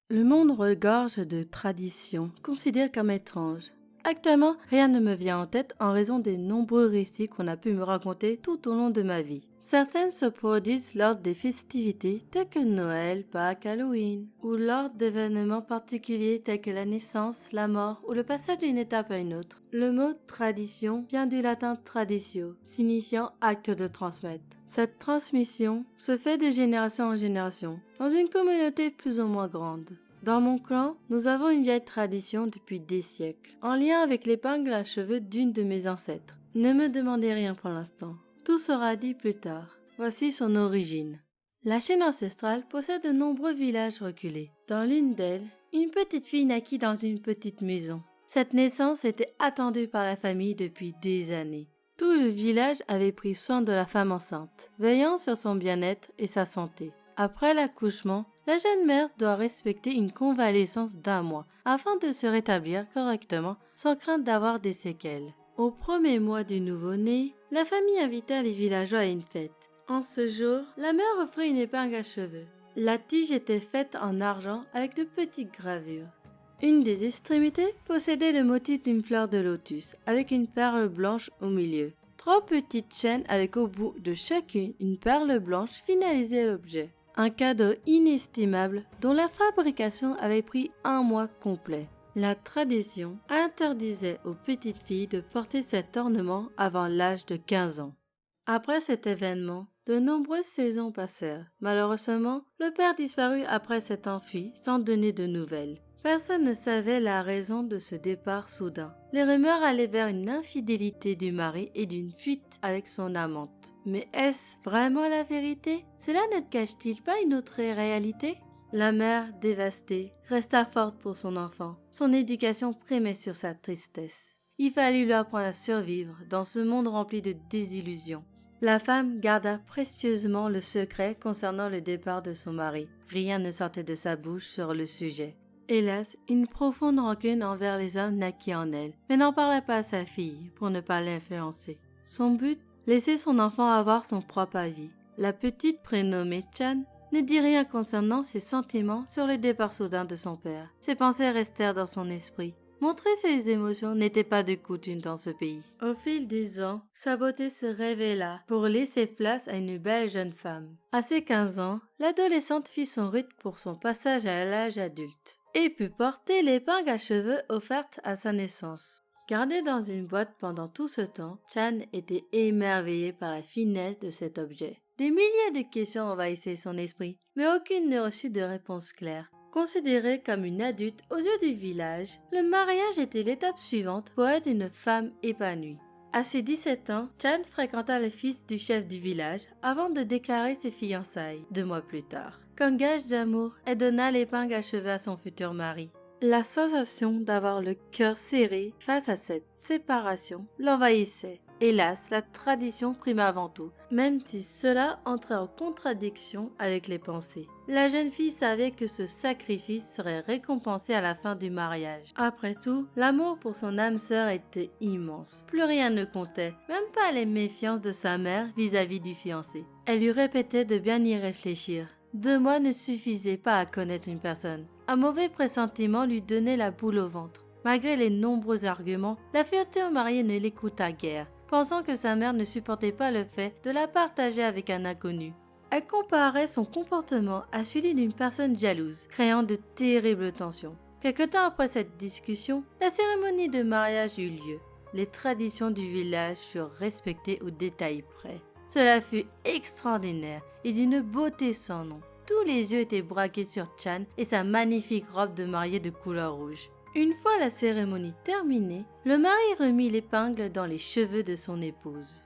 Le monde regorge de traditions considérées comme étranges. Actuellement, rien ne me vient en tête en raison des nombreux récits qu'on a pu me raconter tout au long de ma vie. Certaines se produisent lors des festivités telles que Noël, Pâques, Halloween, ou lors d'événements particuliers tels que la naissance, la mort ou le passage d'une étape à une autre. Le mot tradition vient du latin traditio, signifiant acte de transmettre. Cette transmission se fait de génération en génération, dans une communauté plus ou moins grande. Dans mon clan, nous avons une vieille tradition depuis des siècles, en lien avec l'épingle à cheveux d'une de mes ancêtres. Ne me demandez rien pour l'instant. Tout sera dit plus tard. Voici son origine. La chaîne ancestrale possède de nombreux villages reculés. Dans l'une d'elles, une petite fille naquit dans une petite maison. Cette naissance était attendue par la famille depuis des années. Tout le village avait pris soin de la femme enceinte, veillant sur son bien-être et sa santé. Après l'accouchement, la jeune mère doit respecter une convalescence d'1 mois afin de se rétablir correctement sans crainte d'avoir des séquelles. Au premier mois du nouveau-né, la famille invita les villageois à une fête. En ce jour, la mère offrit une épingle à cheveux. La tige était faite en argent avec de petites gravures. Une des extrémités possédait le motif d'une fleur de lotus avec une perle blanche au milieu. 3 petites chaînes avec au bout de chacune une perle blanche finalisaient l'objet. Un cadeau inestimable dont la fabrication avait pris 1 mois complet. La tradition interdisait aux petites filles de porter cet ornement avant l'âge de 15 ans. Après cet événement, de nombreuses saisons passèrent. Malheureusement, le père disparut après s'être enfui sans donner de nouvelles. Personne ne savait la raison de ce départ soudain. Les rumeurs allaient vers une infidélité du mari et d'une fuite avec son amante. Mais est-ce vraiment la vérité? Cela ne cache-t-il pas une autre réalité? La mère, dévastée, resta forte pour son enfant. Son éducation primait sur sa tristesse. Il fallut lui apprendre à survivre dans ce monde rempli de désillusions. La femme garda précieusement le secret concernant le départ de son mari. Rien ne sortait de sa bouche sur le sujet. Hélas, une profonde rancune envers les hommes naquit en elle, mais n'en parla pas à sa fille pour ne pas l'influencer. Son but, laisser son enfant avoir son propre avis. La petite, prénommée Chan, ne dit rien concernant ses sentiments sur le départ soudain de son père. Ses pensées restèrent dans son esprit. Montrer ses émotions n'était pas de coutume dans ce pays. Au fil des ans, sa beauté se révéla pour laisser place à une belle jeune femme. À ses 15 ans, l'adolescente fit son rite pour son passage à l'âge adulte et put porter l'épingle à cheveux offerte à sa naissance. Gardée dans une boîte pendant tout ce temps, Chan était émerveillée par la finesse de cet objet. Des milliers de questions envahissaient son esprit, mais aucune ne reçut de réponse claire. Considérée comme une adulte aux yeux du village, le mariage était l'étape suivante pour être une femme épanouie. À ses 17 ans, Chan fréquenta le fils du chef du village avant de déclarer ses fiançailles 2 mois plus tard. Comme gage d'amour, elle donna l'épingle à cheveux à son futur mari. La sensation d'avoir le cœur serré face à cette séparation l'envahissait. Hélas, la tradition prima avant tout, même si cela entrait en contradiction avec les pensées. La jeune fille savait que ce sacrifice serait récompensé à la fin du mariage. Après tout, l'amour pour son âme sœur était immense. Plus rien ne comptait, même pas les méfiances de sa mère vis-à-vis du fiancé. Elle lui répétait de bien y réfléchir. 2 mois ne suffisaient pas à connaître une personne. Un mauvais pressentiment lui donnait la boule au ventre. Malgré les nombreux arguments, la future mariée ne l'écouta guère, pensant que sa mère ne supportait pas le fait de la partager avec un inconnu. Elle comparait son comportement à celui d'une personne jalouse, créant de terribles tensions. Quelque temps après cette discussion, la cérémonie de mariage eut lieu. Les traditions du village furent respectées au détail près. Cela fut extraordinaire et d'une beauté sans nom. Tous les yeux étaient braqués sur Chan et sa magnifique robe de mariée de couleur rouge. Une fois la cérémonie terminée, le mari remit l'épingle dans les cheveux de son épouse.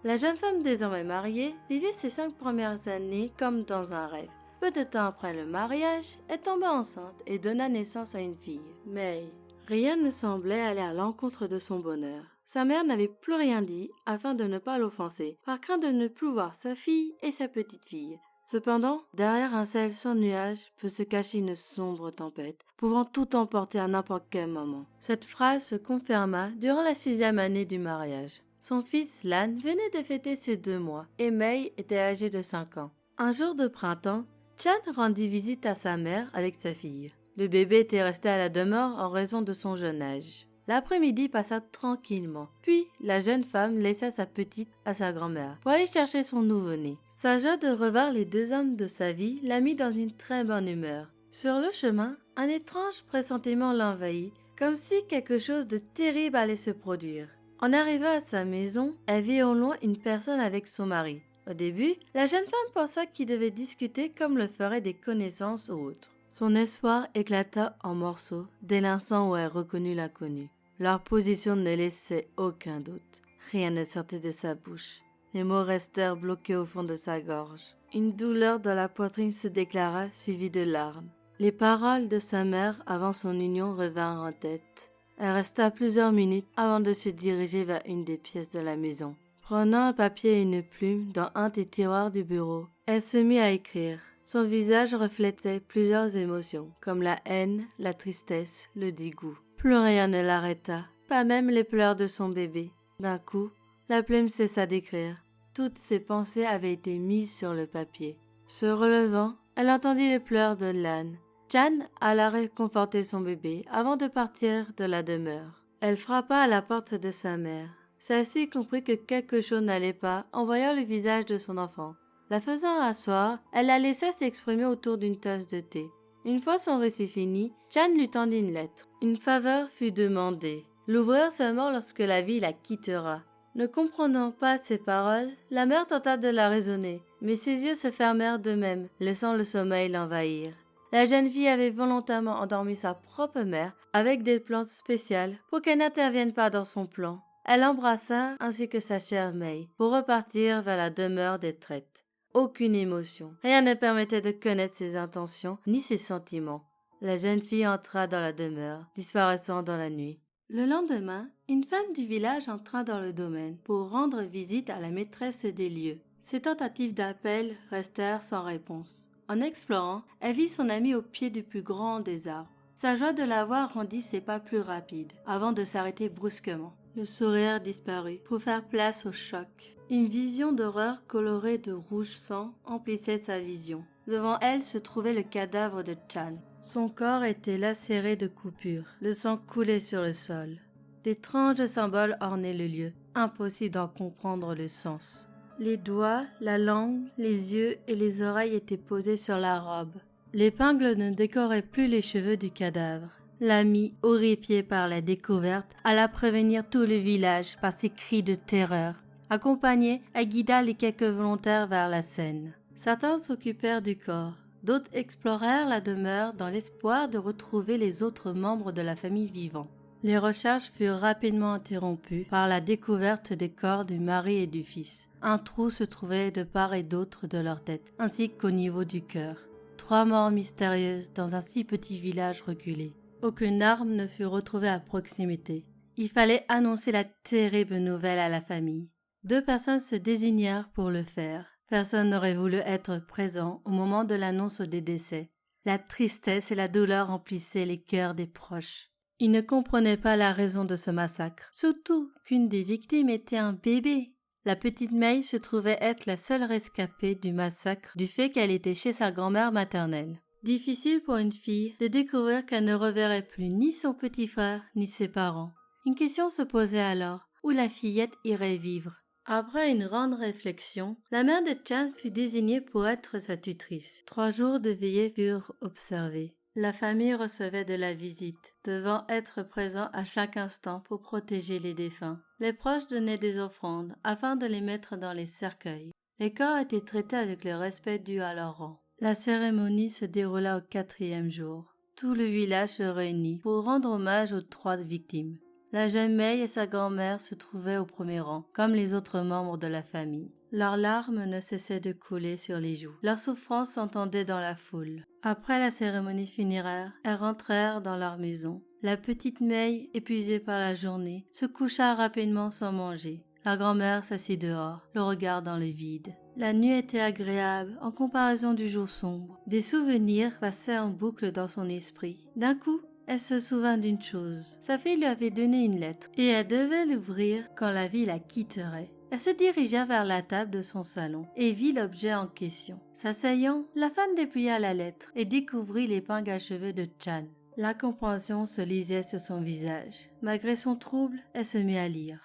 La jeune femme désormais mariée vivait ses 5 premières années comme dans un rêve. Peu de temps après le mariage, elle tomba enceinte et donna naissance à une fille. Mais rien ne semblait aller à l'encontre de son bonheur. Sa mère n'avait plus rien dit afin de ne pas l'offenser, par crainte de ne plus voir sa fille et sa petite fille. Cependant, derrière un ciel sans nuages peut se cacher une sombre tempête, pouvant tout emporter à n'importe quel moment. Cette phrase se confirma durant la 6e année du mariage. Son fils Lan venait de fêter ses 2 mois et Mei était âgée de 5 ans. Un jour de printemps, Chan rendit visite à sa mère avec sa fille. Le bébé était resté à la demeure en raison de son jeune âge. L'après-midi passa tranquillement, puis la jeune femme laissa sa petite à sa grand-mère pour aller chercher son nouveau-né. Sa joie de revoir les deux hommes de sa vie la mit dans une très bonne humeur. Sur le chemin, un étrange pressentiment l'envahit, comme si quelque chose de terrible allait se produire. En arrivant à sa maison, elle vit au loin une personne avec son mari. Au début, la jeune femme pensa qu'ils devaient discuter comme le feraient des connaissances ou autres. Son espoir éclata en morceaux dès l'instant où elle reconnut l'inconnu. Leur position ne laissait aucun doute. Rien ne sortait de sa bouche. Les mots restèrent bloqués au fond de sa gorge. Une douleur dans la poitrine se déclara, suivie de larmes. Les paroles de sa mère avant son union revinrent en tête. Elle resta plusieurs minutes avant de se diriger vers une des pièces de la maison. Prenant un papier et une plume dans un des tiroirs du bureau, elle se mit à écrire. Son visage reflétait plusieurs émotions, comme la haine, la tristesse, le dégoût. Plus rien ne l'arrêta, pas même les pleurs de son bébé. D'un coup, la plume cessa d'écrire. Toutes ses pensées avaient été mises sur le papier. Se relevant, elle entendit les pleurs de l'âne. Jan alla réconforter son bébé avant de partir de la demeure. Elle frappa à la porte de sa mère. Celle-ci comprit que quelque chose n'allait pas en voyant le visage de son enfant. La faisant asseoir, elle la laissa s'exprimer autour d'une tasse de thé. Une fois son récit fini, Jan lui tendit une lettre. Une faveur fut demandée. L'ouvrir seulement lorsque la vie la quittera. Ne comprenant pas ces paroles, la mère tenta de la raisonner, mais ses yeux se fermèrent d'eux-mêmes, laissant le sommeil l'envahir. La jeune fille avait volontairement endormi sa propre mère avec des plantes spéciales pour qu'elle n'intervienne pas dans son plan. Elle l'embrassa ainsi que sa chère May pour repartir vers la demeure des traites. Aucune émotion, rien ne permettait de connaître ses intentions ni ses sentiments. La jeune fille entra dans la demeure, disparaissant dans la nuit. Le lendemain, une femme du village entra dans le domaine pour rendre visite à la maîtresse des lieux. Ses tentatives d'appel restèrent sans réponse. En explorant, elle vit son amie au pied du plus grand des arbres. Sa joie de la voir rendit ses pas plus rapides, avant de s'arrêter brusquement. Le sourire disparut pour faire place au choc. Une vision d'horreur colorée de rouge sang emplissait sa vision. Devant elle se trouvait le cadavre de Chan. Son corps était lacéré de coupures. Le sang coulait sur le sol. D'étranges symboles ornaient le lieu. Impossible d'en comprendre le sens. Les doigts, la langue, les yeux et les oreilles étaient posés sur la robe. L'épingle ne décorait plus les cheveux du cadavre. L'amie, horrifiée par la découverte, alla prévenir tout le village par ses cris de terreur. Accompagnée, elle guida les quelques volontaires vers la scène. Certains s'occupèrent du corps, d'autres explorèrent la demeure dans l'espoir de retrouver les autres membres de la famille vivants. Les recherches furent rapidement interrompues par la découverte des corps du mari et du fils. Un trou se trouvait de part et d'autre de leur tête, ainsi qu'au niveau du cœur. 3 morts mystérieuses dans un si petit village reculé. Aucune arme ne fut retrouvée à proximité. Il fallait annoncer la terrible nouvelle à la famille. 2 personnes se désignèrent pour le faire. Personne n'aurait voulu être présent au moment de l'annonce des décès. La tristesse et la douleur emplissaient les cœurs des proches. Ils ne comprenaient pas la raison de ce massacre, surtout qu'une des victimes était un bébé. La petite May se trouvait être la seule rescapée du massacre du fait qu'elle était chez sa grand-mère maternelle. Difficile pour une fille de découvrir qu'elle ne reverrait plus ni son petit frère ni ses parents. Une question se posait alors, où la fillette irait vivre. Après une grande réflexion, la mère de Chan fut désignée pour être sa tutrice. 3 jours de veillée furent observés. La famille recevait de la visite, devant être présent à chaque instant pour protéger les défunts. Les proches donnaient des offrandes afin de les mettre dans les cercueils. Les corps étaient traités avec le respect dû à leur rang. La cérémonie se déroula au 4e jour. Tout le village se réunit pour rendre hommage aux 3 victimes. La jeune May et sa grand-mère se trouvaient au premier rang, comme les autres membres de la famille. Leurs larmes ne cessaient de couler sur les joues. Leur souffrance s'entendait dans la foule. Après la cérémonie funéraire, elles rentrèrent dans leur maison. La petite May, épuisée par la journée, se coucha rapidement sans manger. La grand-mère s'assit dehors, le regard dans le vide. La nuit était agréable en comparaison du jour sombre. Des souvenirs passaient en boucle dans son esprit. D'un coup, elle se souvint d'une chose. Sa fille lui avait donné une lettre et elle devait l'ouvrir quand la vie la quitterait. Elle se dirigea vers la table de son salon et vit l'objet en question. S'asseyant, la femme déplia la lettre et découvrit l'épingle à cheveux de Chan. L'incompréhension se lisait sur son visage. Malgré son trouble, elle se mit à lire.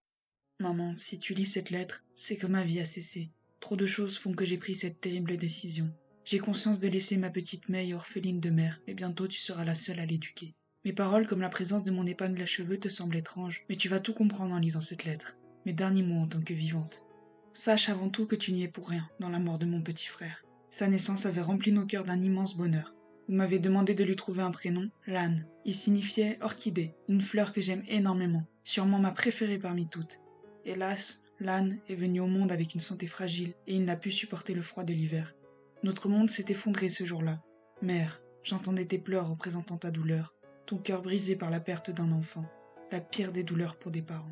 Maman, si tu lis cette lettre, c'est que ma vie a cessé. Trop de choses font que j'ai pris cette terrible décision. J'ai conscience de laisser ma petite May orpheline de mère, et bientôt tu seras la seule à l'éduquer. Mes paroles comme la présence de mon épingle à cheveux te semblent étranges, mais tu vas tout comprendre en lisant cette lettre. Mes derniers mots en tant que vivante. Sache avant tout que tu n'y es pour rien dans la mort de mon petit frère. Sa naissance avait rempli nos cœurs d'un immense bonheur. Vous m'avez demandé de lui trouver un prénom, Lan. Il signifiait orchidée, une fleur que j'aime énormément, sûrement ma préférée parmi toutes. Hélas, Lan est venu au monde avec une santé fragile et il n'a pu supporter le froid de l'hiver. Notre monde s'est effondré ce jour-là. Mère, j'entendais tes pleurs représentant ta douleur, ton cœur brisé par la perte d'un enfant, la pire des douleurs pour des parents.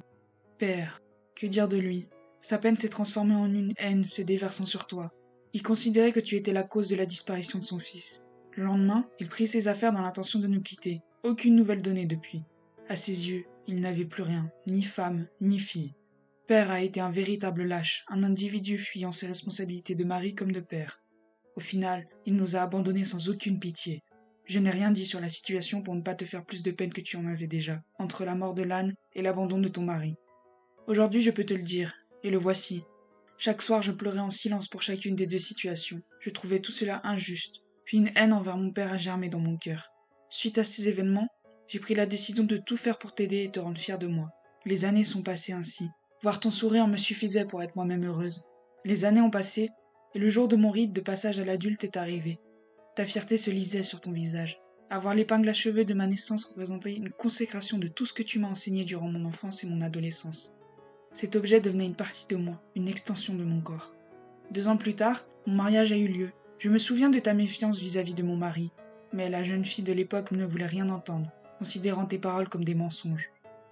Père, que dire de lui? Sa peine s'est transformée en une haine se déversant sur toi. Il considérait que tu étais la cause de la disparition de son fils. Le lendemain, il prit ses affaires dans l'intention de nous quitter. Aucune nouvelle donnée depuis. À ses yeux, il n'avait plus rien, ni femme, ni fille. Père a été un véritable lâche, un individu fuyant ses responsabilités de mari comme de père. Au final, il nous a abandonnés sans aucune pitié. Je n'ai rien dit sur la situation pour ne pas te faire plus de peine que tu en avais déjà, entre la mort de l'âne et l'abandon de ton mari. Aujourd'hui, je peux te le dire, et le voici. Chaque soir, je pleurais en silence pour chacune des deux situations. Je trouvais tout cela injuste, puis une haine envers mon père a germé dans mon cœur. Suite à ces événements, j'ai pris la décision de tout faire pour t'aider et te rendre fière de moi. Les années sont passées ainsi. Voir ton sourire me suffisait pour être moi-même heureuse. Les années ont passé, et le jour de mon rite de passage à l'adulte est arrivé. Ta fierté se lisait sur ton visage. Avoir l'épingle à cheveux de ma naissance représentait une consécration de tout ce que tu m'as enseigné durant mon enfance et mon adolescence. Cet objet devenait une partie de moi, une extension de mon corps. 2 ans plus tard, mon mariage a eu lieu. Je me souviens de ta méfiance vis-à-vis de mon mari, mais la jeune fille de l'époque ne voulait rien entendre, considérant tes paroles comme des mensonges.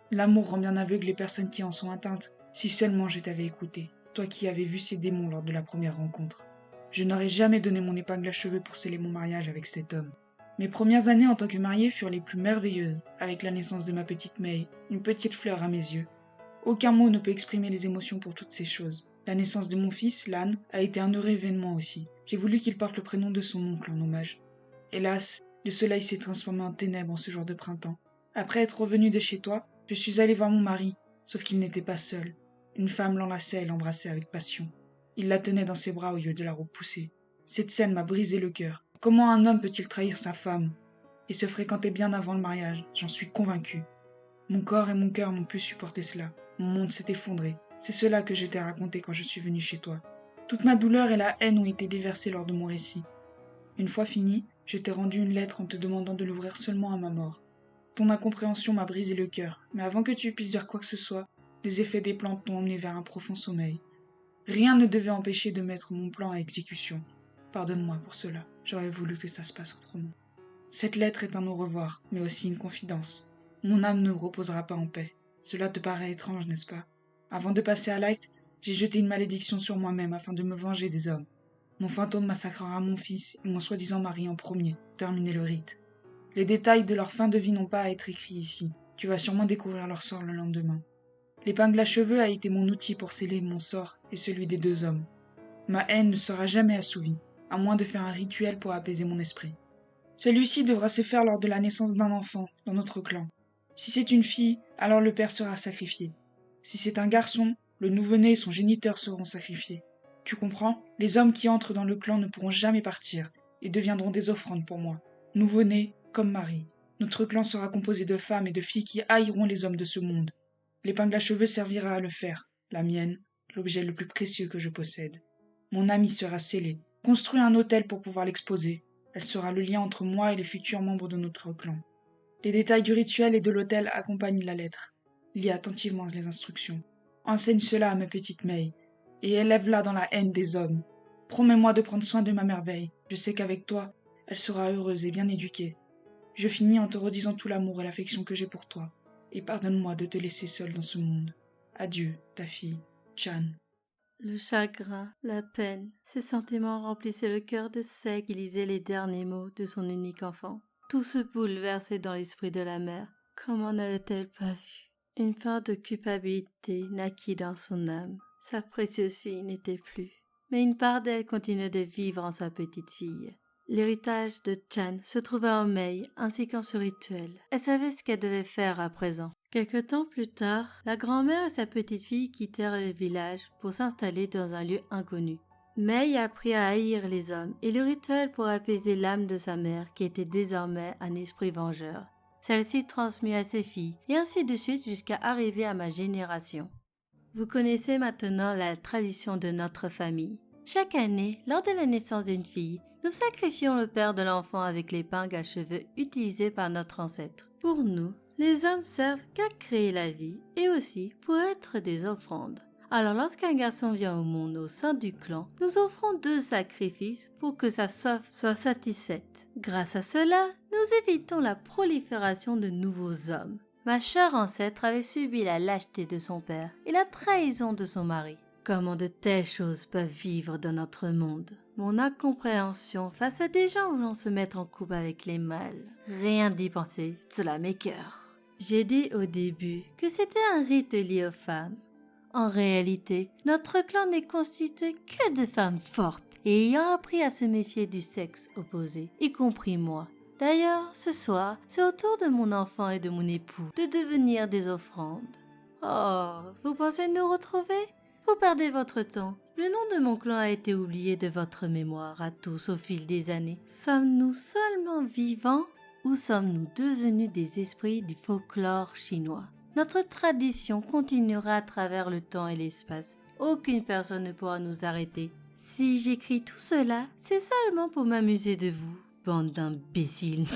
L'amour rend bien aveugle les personnes qui en sont atteintes. Si seulement je t'avais écouté, toi qui avais vu ces démons lors de la première rencontre. Je n'aurais jamais donné mon épingle à cheveux pour sceller mon mariage avec cet homme. Mes premières années en tant que mariée furent les plus merveilleuses, avec la naissance de ma petite May, une petite fleur à mes yeux. Aucun mot ne peut exprimer les émotions pour toutes ces choses. La naissance de mon fils, Lan, a été un heureux événement aussi. J'ai voulu qu'il porte le prénom de son oncle en hommage. Hélas, le soleil s'est transformé en ténèbres en ce jour de printemps. Après être revenu de chez toi, je suis allée voir mon mari, sauf qu'il n'était pas seul. Une femme l'enlaçait et l'embrassait avec passion. Il la tenait dans ses bras au lieu de la repousser. Cette scène m'a brisé le cœur. Comment un homme peut-il trahir sa femme? Ils se fréquentaient bien avant le mariage, j'en suis convaincue. Mon corps et mon cœur n'ont pu supporter cela. Mon monde s'est effondré. C'est cela que je t'ai raconté quand je suis venue chez toi. Toute ma douleur et la haine ont été déversées lors de mon récit. Une fois fini, je t'ai rendu une lettre en te demandant de l'ouvrir seulement à ma mort. Ton incompréhension m'a brisé le cœur, mais avant que tu puisses dire quoi que ce soit, les effets des plantes t'ont emmené vers un profond sommeil. Rien ne devait empêcher de mettre mon plan à exécution. Pardonne-moi pour cela, j'aurais voulu que ça se passe autrement. Cette lettre est un au revoir, mais aussi une confidence. Mon âme ne reposera pas en paix. Cela te paraît étrange, n'est-ce pas? Avant de passer à l'acte, j'ai jeté une malédiction sur moi-même afin de me venger des hommes. Mon fantôme massacrera mon fils et mon soi-disant mari en premier, pour terminer le rite. Les détails de leur fin de vie n'ont pas à être écrits ici. Tu vas sûrement découvrir leur sort le lendemain. L'épingle à cheveux a été mon outil pour sceller mon sort et celui des 2 hommes. Ma haine ne sera jamais assouvie, à moins de faire un rituel pour apaiser mon esprit. Celui-ci devra se faire lors de la naissance d'un enfant dans notre clan. Si c'est une fille, alors le père sera sacrifié. Si c'est un garçon, le nouveau-né et son géniteur seront sacrifiés. Tu comprends? Les hommes qui entrent dans le clan ne pourront jamais partir et deviendront des offrandes pour moi. Nouveau-né comme mari. Notre clan sera composé de femmes et de filles qui haïront les hommes de ce monde. L'épingle à cheveux servira à le faire. La mienne, l'objet le plus précieux que je possède. Mon âme y sera scellée. Construis un autel pour pouvoir l'exposer. Elle sera le lien entre moi et les futurs membres de notre clan. Les détails du rituel et de l'autel accompagnent la lettre. Lis attentivement les instructions. Enseigne cela à ma petite May, et élève-la dans la haine des hommes. Promets-moi de prendre soin de ma merveille. Je sais qu'avec toi, elle sera heureuse et bien éduquée. Je finis en te redisant tout l'amour et l'affection que j'ai pour toi, et pardonne-moi de te laisser seule dans ce monde. Adieu, ta fille, Chan. Le chagrin, la peine, ces sentiments remplissaient le cœur de celle qui lisait les derniers mots de son unique enfant. Tout se bouleversait dans l'esprit de la mère. Comment n'avait-elle pas vu? Une forte culpabilité naquit dans son âme. Sa précieuse fille n'était plus, mais une part d'elle continuait de vivre en sa petite fille. L'héritage de Chan se trouvait en Mei ainsi qu'en ce rituel. Elle savait ce qu'elle devait faire à présent. Quelque temps plus tard, la grand-mère et sa petite-fille quittèrent le village pour s'installer dans un lieu inconnu. Mei apprit à haïr les hommes et le rituel pour apaiser l'âme de sa mère qui était désormais un esprit vengeur. Celle-ci transmit à ses filles et ainsi de suite jusqu'à arriver à ma génération. Vous connaissez maintenant la tradition de notre famille. Chaque année, lors de la naissance d'une fille, nous sacrifions le père de l'enfant avec l'épingle à cheveux utilisée par notre ancêtre. Pour nous, les hommes servent qu'à créer la vie et aussi pour être des offrandes. Alors lorsqu'un garçon vient au monde au sein du clan, nous offrons 2 sacrifices pour que sa soif soit satisfaite. Grâce à cela, nous évitons la prolifération de nouveaux hommes. Ma chère ancêtre avait subi la lâcheté de son père et la trahison de son mari. Comment de telles choses peuvent vivre dans notre monde? Mon incompréhension face à des gens voulant se mettre en couple avec les mâles. Rien d'y penser, cela m'écœure. J'ai dit au début que c'était un rite lié aux femmes. En réalité, notre clan n'est constitué que de femmes fortes et ayant appris à se méfier du sexe opposé, y compris moi. D'ailleurs, ce soir, c'est au tour de mon enfant et de mon époux de devenir des offrandes. Oh, vous pensez nous retrouver? Vous perdez votre temps. Le nom de mon clan a été oublié de votre mémoire à tous au fil des années. Sommes-nous seulement vivants ou sommes-nous devenus des esprits du folklore chinois? Notre tradition continuera à travers le temps et l'espace. Aucune personne ne pourra nous arrêter. Si j'écris tout cela, c'est seulement pour m'amuser de vous, bande d'imbéciles.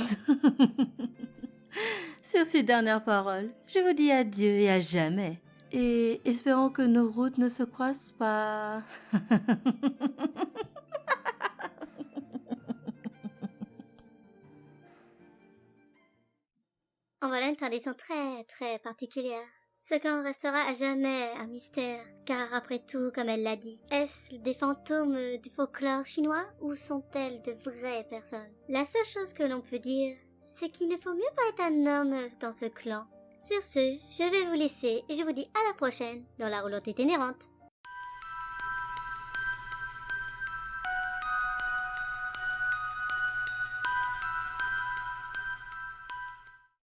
Sur ces dernières paroles, je vous dis adieu et à jamais. Et espérons que nos routes ne se croisent pas. En voilà une tradition très très particulière. Ce camp restera à jamais un mystère, car après tout, comme elle l'a dit, est-ce des fantômes du folklore chinois ou sont-elles de vraies personnes? La seule chose que l'on peut dire, c'est qu'il ne faut mieux pas être un homme dans ce clan. Sur ce, je vais vous laisser et je vous dis à la prochaine dans la roulotte itinérante.